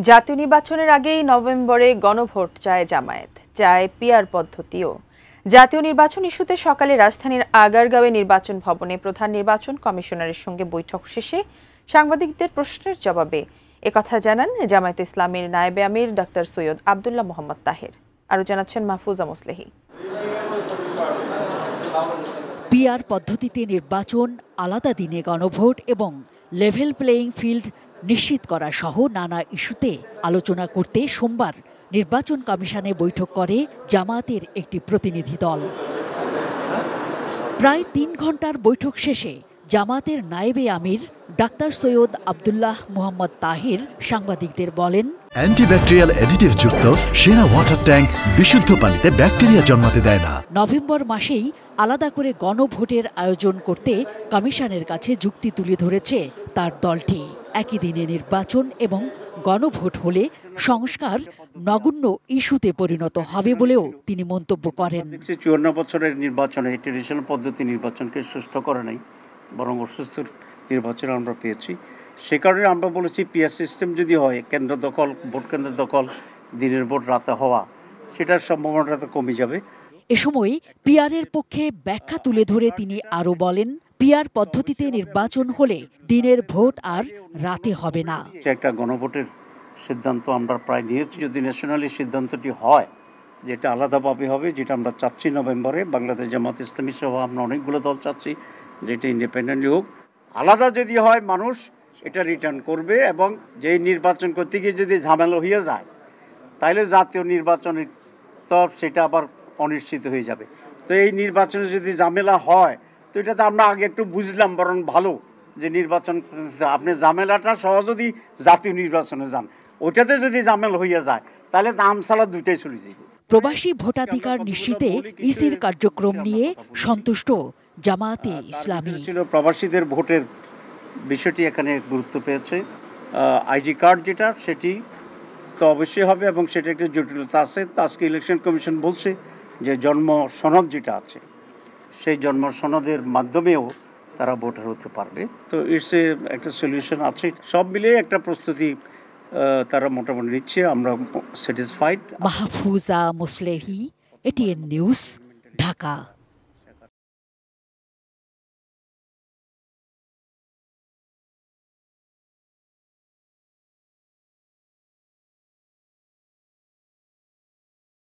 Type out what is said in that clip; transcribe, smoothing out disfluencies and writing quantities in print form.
জাতীয় নির্বাচনের আগেই নভেম্বরে গণভোট চায় জামায়াত, চায় পিআর পদ্ধতিও। জাতীয় নির্বাচন ইস্যুতে সকালে রাজধানীর আগারগাঁওয়ে নির্বাচন ভবনে প্রধান নির্বাচন কমিশনারের সঙ্গে বৈঠক শেষে সাংবাদিকদের প্রশ্নের জবাবে একথা জানান জামায়াতে ইসলামীর নায়েবে আমির ডাক্তার সৈয়দ আব্দুল্লাহ মোহাম্মদ তাহের। আরও জানাচ্ছেন মাহফুজা মুসলেহি। পিআর পদ্ধতিতে নির্বাচন, আলাদা দিনে গণভোট এবং লেভেল প্লেয়িং ফিল্ড নিশ্চিত করা সহ নানা ইস্যুতে আলোচনা করতে সোমবার নির্বাচন কমিশনে বৈঠক করে জামায়াতের একটি প্রতিনিধি দল। প্রায় ৩ ঘন্টার বৈঠক শেষে জামায়াতের নায়েবে আমির ডাক্তার সৈয়দ আব্দুল্লাহ মোহাম্মদ তাহের সাংবাদিকদের বলেন, অ্যান্টিব্যাকটেরিয়াল অ্যাডিটিভ যুক্ত সেরা ওয়াটার ট্যাঙ্ক বিশুদ্ধ পানিতে ব্যাকটেরিয়া জন্মাতে দেয় না। নভেম্বর মাসেই আলাদা করে গণভোটের আয়োজন করতে কমিশনের কাছে যুক্তি তুলে ধরেছে তার দলটি। একই দিনে নির্বাচন এবং গণভোট হলে সংস্কার নগণ্য ইস্যুতে পরিণত হবে বলেও তিনি মন্তব্য করেন। ৫৪ বছরের নির্বাচনে ট্রেডিশনাল পদ্ধতি নির্বাচনকে সুষ্ঠু করে নাই, বরং অসুস্থ নির্বাচন আমরা পেয়েছি। সে কারণে আমরা বলেছি পিআর সিস্টেম যদি হয়, কেন্দ্র দখল, ভোট কেন্দ্র দখল, দিনের ভোট রাতে হওয়া, সেটার সম্ভাবনাটা কমে যাবে। এ সময় পিআরের পক্ষে ব্যাখ্যা তুলে ধরে তিনি আরও বলেন, পিআর পদ্ধতিতে নির্বাচন হলে দিনের ভোট আর রাতে হবে না। একটা গণভোটের সিদ্ধান্ত আমরা প্রায় নিয়েছি। যদি ন্যাশনালি সিদ্ধান্তটি হয়, যেটা আলাদাভাবে হবে, যেটা আমরা চাচ্ছি নভেম্বরে, বাংলাদেশ জামাত ইসলামী সহ আমরা অনেকগুলো দল চাচ্ছি যেটা ইন্ডিপেন্ডেন্টলি হোক। আলাদা যদি হয়, মানুষ এটা রিটার্ন করবে এবং যেই নির্বাচন করতে গিয়ে যদি ঝামেলা হয়ে যায়, তাহলে জাতীয় নির্বাচনের তো সেটা আবার অনিশ্চিত হয়ে যাবে। তো এই নির্বাচনে যদি ঝামেলা হয়, তো এটা তো আমরা আগে একটু বুঝলাম, বরং ভালো যে নির্বাচন আপনি ঝামেলাটা সহ যদি জাতীয় নির্বাচনে যান, ওইটাতে যদি ঝামেলা হইয়া যায়, তাহলে দাম সালা দুইটাই চলে যাবে। প্রবাসী ভোটাধিকার নিশ্চিতে ইসির কার্যক্রম নিয়ে সন্তুষ্ট জামায়াতে ইসলামী। প্রবাসীদের ভোটের বিষয়টি এখানে গুরুত্ব পেয়েছে। আইডি কার্ড যেটা, সেটি তো অবশ্যই হবে এবং সেটা একটা জটিলতা আছে। আজকে ইলেকশন কমিশন বলছে যে জন্ম সনদ যেটা আছে, সেই জন্ম সনদের মাধ্যমেও তারা ভোটার হতে পারবে। তো এসে একটা সলিউশন আছে, সব মিলিয়ে একটা প্রস্তুতি তারা মোটামুটি নিচ্ছে। আমরা satisfied. Mahfuza Muslehi, ATN news, Dhaka.